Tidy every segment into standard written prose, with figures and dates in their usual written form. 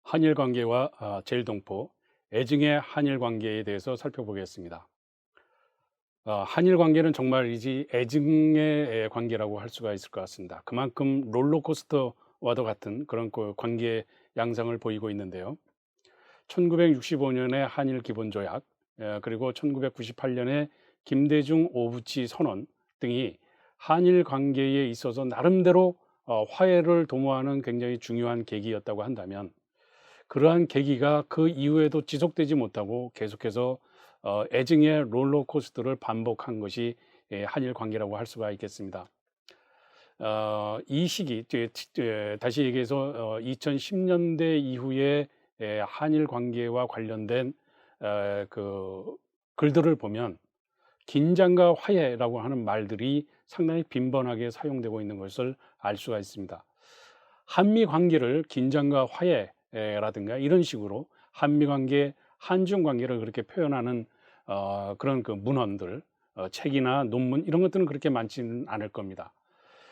한일 관계와 제일동포, 애증의 한일 관계에 대해서 살펴보겠습니다. 한일 관계는 정말이지 애증의 관계라고 할 수가 있을 것 같습니다. 그만큼 롤러코스터와도 같은 그런 그 관계 양상을 보이고 있는데요. 1965년에 한일 기본조약, 그리고 1998년에 김대중 오부치 선언 등이 한일 관계에 있어서 나름대로 화해를 도모하는 굉장히 중요한 계기였다고 한다면, 그러한 계기가 그 이후에도 지속되지 못하고 계속해서 애증의 롤러코스터를 반복한 것이 한일 관계라고 할 수가 있겠습니다. 이 시기, 다시 얘기해서 2010년대 이후에 한일 관계와 관련된 그 글들을 보면 긴장과 화해라고 하는 말들이 상당히 빈번하게 사용되고 있는 것을 알 수가 있습니다. 한미 관계를 긴장과 화해라든가 이런 식으로 한미 관계, 한중 관계를 그렇게 표현하는 그런 그 문헌들, 책이나 논문 이런 것들은 그렇게 많지는 않을 겁니다.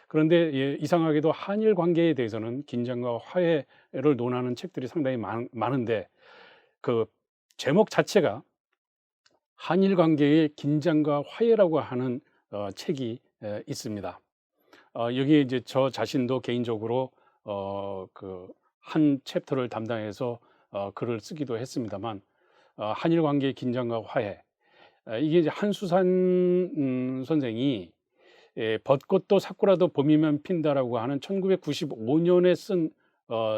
그런데 이상하게도 한일 관계에 대해서는 긴장과 화해를 논하는 책들이 상당히 많은데, 그 제목 자체가 한일 관계의 긴장과 화해라고 하는 책이 있습니다. 여기에 이제 저 자신도 개인적으로 그 한 챕터를 담당해서 글을 쓰기도 했습니다만, 한일 관계의 긴장과 화해, 이게 이제 한수산 선생이 벚꽃도 사쿠라도 봄이면 핀다라고 하는 1995년에 쓴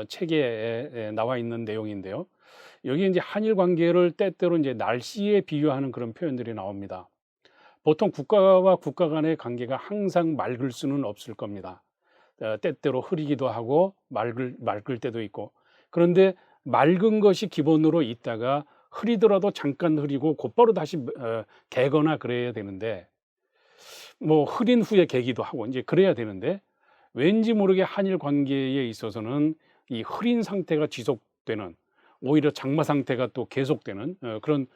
책에 나와 있는 내용인데요. 여기 이제 한일 관계를 때때로 이제 날씨에 비유하는 그런 표현들이 나옵니다. 보통 국가와 국가 간의 관계가 항상 맑을 수는 없을 겁니다. 때때로 흐리기도 하고 맑을 때도 있고, 그런데 맑은 것이 기본으로 있다가 흐리더라도 잠깐 흐리고 곧바로 다시 개거나 그래야 되는데, 뭐 흐린 후에 개기도 하고 이제 그래야 되는데, 왠지 모르게 한일 관계에 있어서는 이 흐린 상태가 지속되는, 오히려 장마 상태가 또 계속되는 그런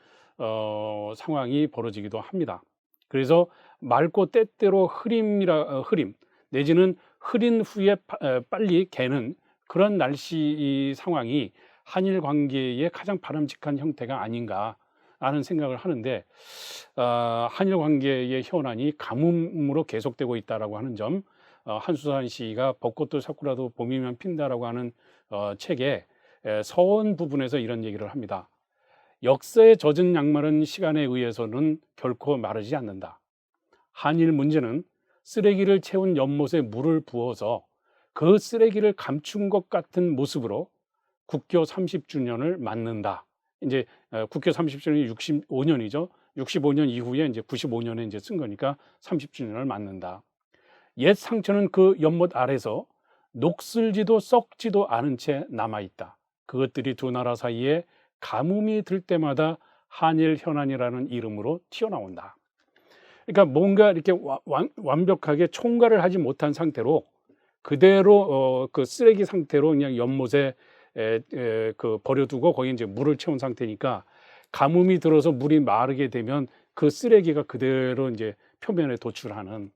상황이 벌어지기도 합니다. 그래서 맑고 때때로 흐림 내지는 흐린 후에 빨리 개는 그런 날씨 상황이 한일 관계의 가장 바람직한 형태가 아닌가 하는 생각을 하는데, 한일 관계의 현안이 가뭄으로 계속되고 있다라고 하는 점, 한수산 씨가 벚꽃도 사쿠라도 봄이면 핀다라고 하는 책에 서원 부분에서 이런 얘기를 합니다. 역사에 젖은 양말은 시간에 의해서는 결코 마르지 않는다. 한일 문제는 쓰레기를 채운 연못에 물을 부어서 그 쓰레기를 감춘 것 같은 모습으로 국교 30주년을 맞는다. 이제 국교 30주년이 65년이죠. 65년 이후에 이제 95년에 이제 쓴 거니까 30주년을 맞는다. 옛 상처는 그 연못 아래서 녹슬지도 썩지도 않은 채 남아 있다. 그것들이 두 나라 사이에 가뭄이 들 때마다 한일 현안이라는 이름으로 튀어나온다. 그러니까 뭔가 이렇게 완벽하게 총괄을 하지 못한 상태로 그대로 그 쓰레기 상태로 그냥 연못에 그 버려두고 거기 이제 물을 채운 상태니까, 가뭄이 들어서 물이 마르게 되면 그 쓰레기가 그대로 이제 표면에 도출하는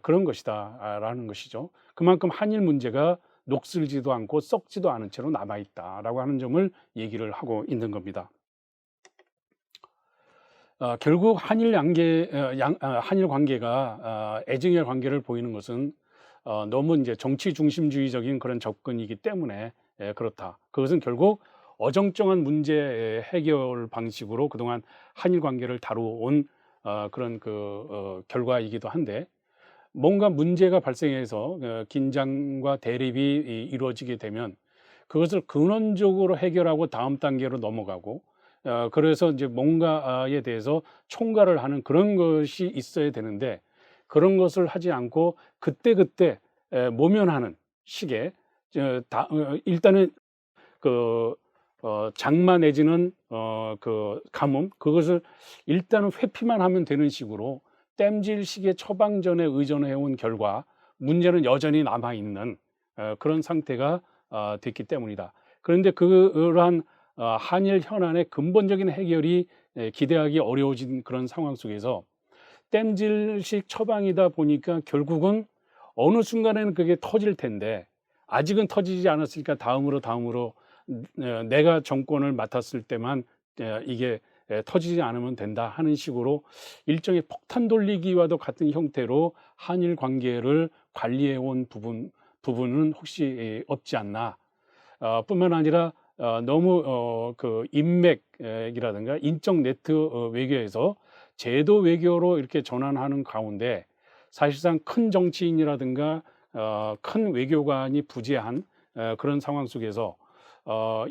그런 것이다라는 것이죠. 그만큼 한일 문제가 녹슬지도 않고 썩지도 않은 채로 남아 있다라고 하는 점을 얘기를 하고 있는 겁니다. 결국 한일 관계가 애증의 관계를 보이는 것은 너무 이제 정치 중심주의적인 그런 접근이기 때문에 그렇다. 그것은 결국 어정쩡한 문제 해결 방식으로 그동안 한일 관계를 다루어온 그런 그 결과이기도 한데, 뭔가 문제가 발생해서 긴장과 대립이 이루어지게 되면 그것을 근원적으로 해결하고 다음 단계로 넘어가고, 그래서 이제 뭔가에 대해서 총괄을 하는 그런 것이 있어야 되는데, 그런 것을 하지 않고 그때그때 모면하는 식의 일단은 그 장마 내지는 그 가뭄, 그것을 일단은 회피만 하면 되는 식으로 땜질식의 처방전에 의존해온 결과 문제는 여전히 남아있는 그런 상태가 됐기 때문이다. 그런데 그러한 한일 현안의 근본적인 해결이 기대하기 어려워진 그런 상황 속에서 땜질식 처방이다 보니까 결국은 어느 순간에는 그게 터질 텐데, 아직은 터지지 않았으니까 다음으로 내가 정권을 맡았을 때만 이게 터지지 않으면 된다 하는 식으로 일종의 폭탄 돌리기와도 같은 형태로 한일 관계를 관리해 온 부분은 혹시 없지 않나. 뿐만 아니라 너무 그 인맥이라든가 인적 네트 외교에서 제도 외교로 이렇게 전환하는 가운데 사실상 큰 정치인이라든가 큰 외교관이 부재한 그런 상황 속에서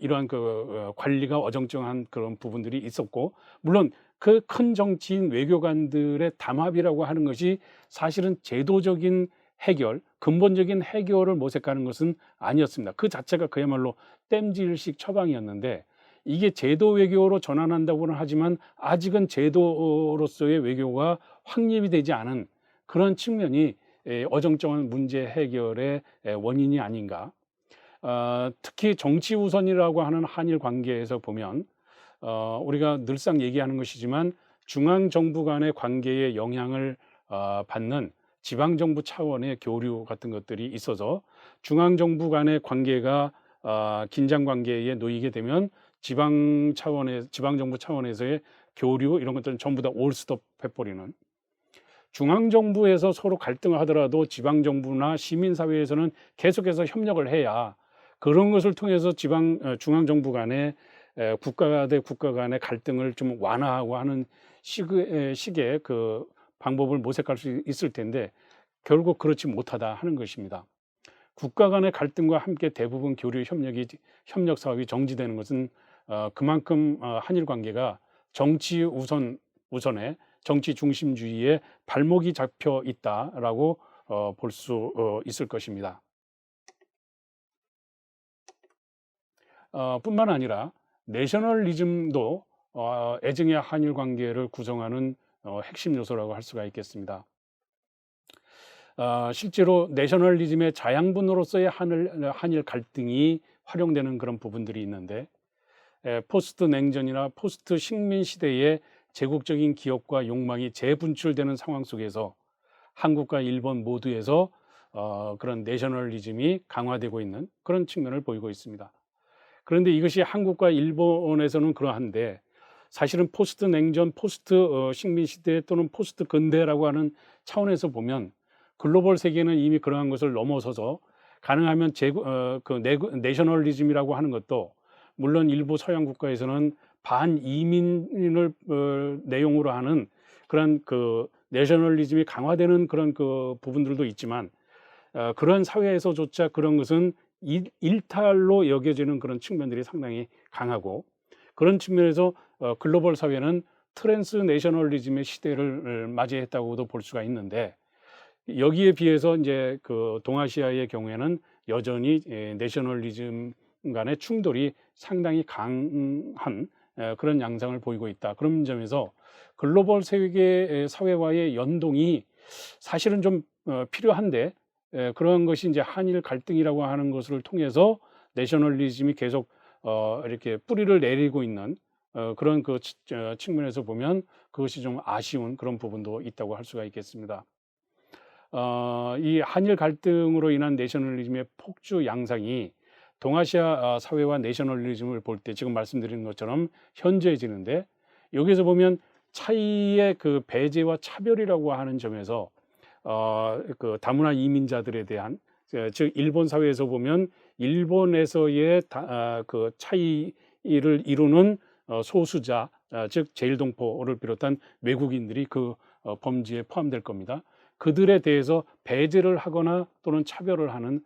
이러한 그 관리가 어정쩡한 그런 부분들이 있었고, 물론 그 큰 정치인 외교관들의 담합이라고 하는 것이 사실은 제도적인 해결, 근본적인 해결을 모색하는 것은 아니었습니다. 그 자체가 그야말로 땜질식 처방이었는데, 이게 제도 외교로 전환한다고는 하지만 아직은 제도로서의 외교가 확립이 되지 않은 그런 측면이 어정쩡한 문제 해결의 원인이 아닌가. 특히 정치 우선이라고 하는 한일 관계에서 보면 우리가 늘상 얘기하는 것이지만 중앙정부 간의 관계에 영향을 받는 지방정부 차원의 교류 같은 것들이 있어서 중앙정부 간의 관계가 긴장 관계에 놓이게 되면 지방정부 차원에서의 교류 이런 것들은 전부 다 올스톱 해버리는, 중앙정부에서 서로 갈등을 하더라도 지방정부나 시민사회에서는 계속해서 협력을 해야 그런 것을 통해서 중앙정부 간의 국가 대 국가 간의 갈등을 좀 완화하고 하는 식의 그 방법을 모색할 수 있을 텐데 결국 그렇지 못하다 하는 것입니다. 국가 간의 갈등과 함께 대부분 교류 협력 사업이 정지되는 것은 그만큼 한일 관계가 정치 우선에 정치 중심주의에 발목이 잡혀 있다라고 볼 수 있을 것입니다. 뿐만 아니라 내셔널리즘도 애증의 한일 관계를 구성하는 핵심 요소라고 할 수가 있겠습니다. 실제로 내셔널리즘의 자양분으로서의 한일 갈등이 활용되는 그런 부분들이 있는데, 포스트 냉전이나 포스트 식민 시대의 제국적인 기업과 욕망이 재분출되는 상황 속에서 한국과 일본 모두에서 그런 내셔널리즘이 강화되고 있는 그런 측면을 보이고 있습니다. 그런데 이것이 한국과 일본에서는 그러한데 사실은 포스트 냉전, 포스트 식민 시대 또는 포스트 근대라고 하는 차원에서 보면 글로벌 세계는 이미 그러한 것을 넘어서서 가능하면 내셔널리즘이라고 하는 것도 물론 일부 서양 국가에서는 반이민을 내용으로 하는 그런 그 내셔널리즘이 강화되는 그런 그 부분들도 있지만 그런 사회에서조차 그런 것은 일탈로 여겨지는 그런 측면들이 상당히 강하고, 그런 측면에서 글로벌 사회는 트랜스 내셔널리즘의 시대를 맞이했다고도 볼 수가 있는데, 여기에 비해서 이제 그 동아시아의 경우에는 여전히 내셔널리즘 간의 충돌이 상당히 강한 그런 양상을 보이고 있다. 그런 점에서 글로벌 세계 사회와의 연동이 사실은 좀 필요한데, 그런 것이 이제 한일 갈등이라고 하는 것을 통해서 내셔널리즘이 계속 이렇게 뿌리를 내리고 있는 그런 그 측면에서 보면 그것이 좀 아쉬운 그런 부분도 있다고 할 수가 있겠습니다. 이 한일 갈등으로 인한 내셔널리즘의 폭주 양상이 동아시아 사회와 내셔널리즘을 볼 때 지금 말씀드린 것처럼 현저해지는데, 여기서 보면 차이의 그 배제와 차별이라고 하는 점에서 그 다문화 이민자들에 대한, 즉 일본 사회에서 보면 일본에서의 그 차이를 이루는 소수자, 즉 제일동포를 비롯한 외국인들이 그 범죄에 포함될 겁니다. 그들에 대해서 배제를 하거나 또는 차별을 하는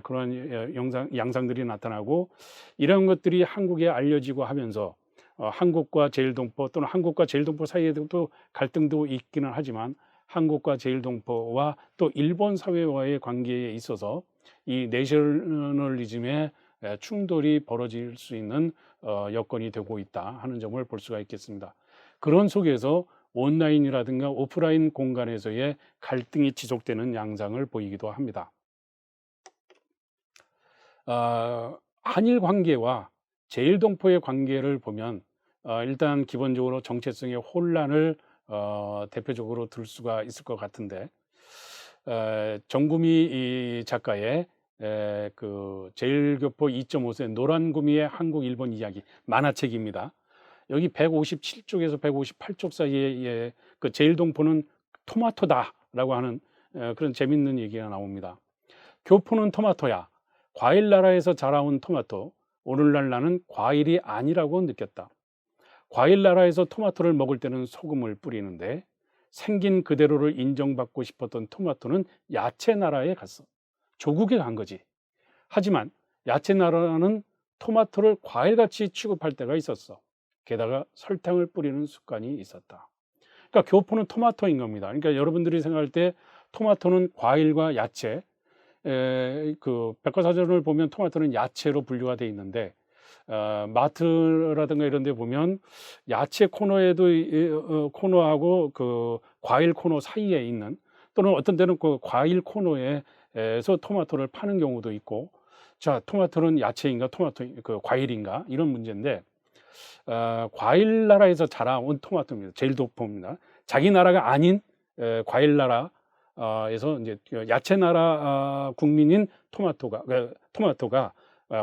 그런 양상들이 나타나고, 이런 것들이 한국에 알려지고 하면서 한국과 제일동포 또는 한국과 제일동포 사이에도 또 갈등도 있기는 하지만 한국과 제일동포와 또 일본 사회와의 관계에 있어서 이 내셔널리즘의 충돌이 벌어질 수 있는 여건이 되고 있다 하는 점을 볼 수가 있겠습니다. 그런 속에서 온라인이라든가 오프라인 공간에서의 갈등이 지속되는 양상을 보이기도 합니다. 한일 관계와 제일동포의 관계를 보면 일단 기본적으로 정체성의 혼란을 대표적으로 들 수가 있을 것 같은데, 정구미 작가의 그 제일교포 2.5세 노란구미의 한국 일본 이야기 만화책입니다. 여기 157쪽에서 158쪽 사이에 그 제일동포는 토마토다라고 하는 그런 재밌는 얘기가 나옵니다. 교포는 토마토야. 과일 나라에서 자라온 토마토. 오늘날 나는 과일이 아니라고 느꼈다. 과일 나라에서 토마토를 먹을 때는 소금을 뿌리는데 생긴 그대로를 인정받고 싶었던 토마토는 야채 나라에 갔어. 조국에 간 거지. 하지만 야채 나라는 토마토를 과일같이 취급할 때가 있었어. 게다가 설탕을 뿌리는 습관이 있었다. 그러니까 교포는 토마토인 겁니다. 그러니까 여러분들이 생각할 때 토마토는 과일과 야채, 그 백과사전을 보면 토마토는 야채로 분류가 돼 있는데 마트라든가 이런 데 보면 야채 코너에도 코너하고 그 과일 코너 사이에 있는, 또는 어떤 때는 그 과일 코너에서 토마토를 파는 경우도 있고, 자, 토마토는 야채인가 토마토 그 과일인가 이런 문제인데, 과일 나라에서 자라온 토마토입니다. 제일도포입니다. 자기 나라가 아닌 과일 나라에서 이제 야채 나라 국민인 토마토가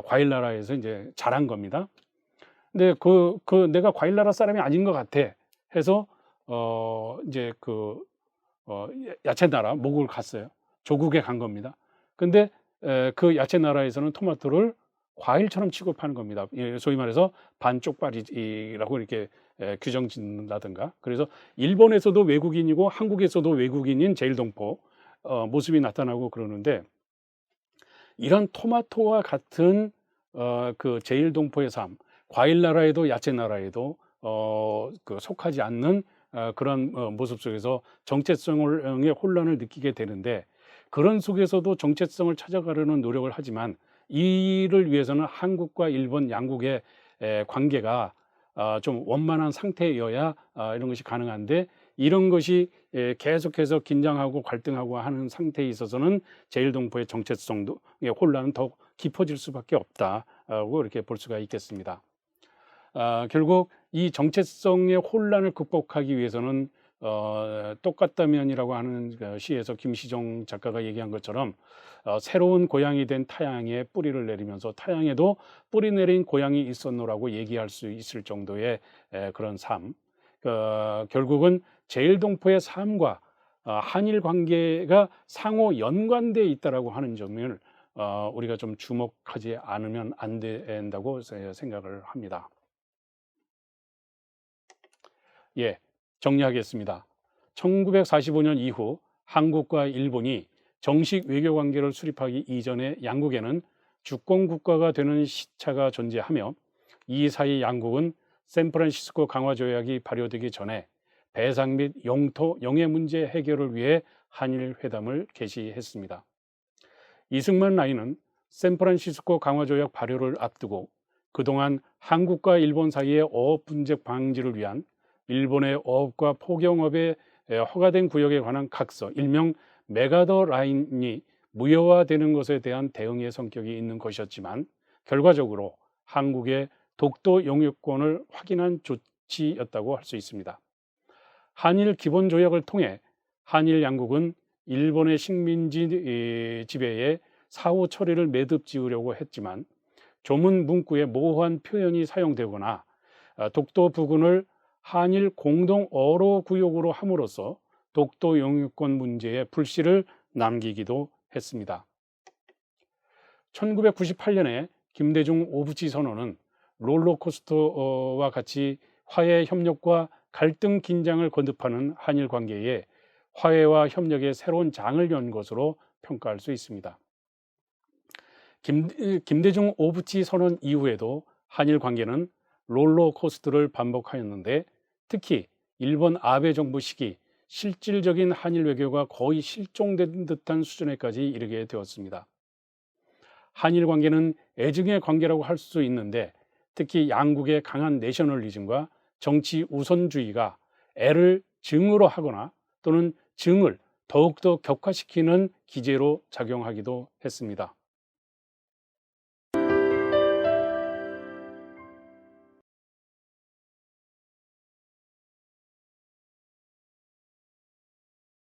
과일 나라에서 이제 자란 겁니다. 근데 그 내가 과일 나라 사람이 아닌 것 같아 해서 이제 야채 나라 모국을 갔어요. 조국에 간 겁니다. 근데 그 야채 나라에서는 토마토를 과일처럼 취급하는 겁니다. 소위 말해서 반쪽발이라고 이렇게 규정 짓는다든가. 그래서 일본에서도 외국인이고 한국에서도 외국인인 제일동포 모습이 나타나고 그러는데, 이런 토마토와 같은 그 제일동포의 삶, 과일 나라에도 야채 나라에도 속하지 않는 그런 모습 속에서 정체성의 혼란을 느끼게 되는데, 그런 속에서도 정체성을 찾아가려는 노력을 하지만 이를 위해서는 한국과 일본 양국의 관계가 좀 원만한 상태여야 이런 것이 가능한데, 이런 것이 계속해서 긴장하고 갈등하고 하는 상태에 있어서는 제일동포의 정체성도 혼란은 더 깊어질 수밖에 없다고 이렇게 볼 수가 있겠습니다. 결국 이 정체성의 혼란을 극복하기 위해서는 똑같다면이라고 하는 시에서 김시정 작가가 얘기한 것처럼 새로운 고향이 된 타양에 뿌리를 내리면서 타양에도 뿌리 내린 고향이 있었노라고 얘기할 수 있을 정도의 그런 삶, 결국은 제일동포의 삶과 한일 관계가 상호 연관되어 있다라고 하는 점을 우리가 좀 주목하지 않으면 안 된다고 생각을 합니다. 예, 정리하겠습니다. 1945년 이후 한국과 일본이 정식 외교 관계를 수립하기 이전에 양국에는 주권 국가가 되는 시차가 존재하며, 이 사이 양국은 샌프란시스코 강화 조약이 발효되기 전에 배상 및 영토 영해 문제 해결을 위해 한일 회담을 개시했습니다. 이승만 라인은 샌프란시스코 강화 조약 발효를 앞두고 그동안 한국과 일본 사이의 어업 분쟁 방지를 위한 일본의 어업과 포경업에 허가된 구역에 관한 각서, 일명 메가더 라인이 무효화되는 것에 대한 대응의 성격이 있는 것이었지만, 결과적으로 한국의 독도 영유권을 확인한 조치였다고 할 수 있습니다. 한일 기본조약을 통해 한일 양국은 일본의 식민지 지배에 사후 처리를 매듭 지으려고 했지만, 조문 문구에 모호한 표현이 사용되거나 독도 부근을 한일 공동 어로 구역으로 함으로써 독도 영유권 문제에 불씨를 남기기도 했습니다. 1998년에 김대중 오부치 선언은 롤러코스터와 같이 화해 협력과 갈등 긴장을 거듭하는 한일 관계에 화해와 협력의 새로운 장을 연 것으로 평가할 수 있습니다. 김대중 오부치 선언 이후에도 한일 관계는 롤러코스터를 반복하였는데, 특히 일본 아베 정부 시기 실질적인 한일 외교가 거의 실종된 듯한 수준에까지 이르게 되었습니다. 한일 관계는 애증의 관계라고 할 수 있는데, 특히 양국의 강한 내셔널리즘과 정치 우선주의가 애를 증오로 하거나 또는 증을 더욱더 격화시키는 기제로 작용하기도 했습니다.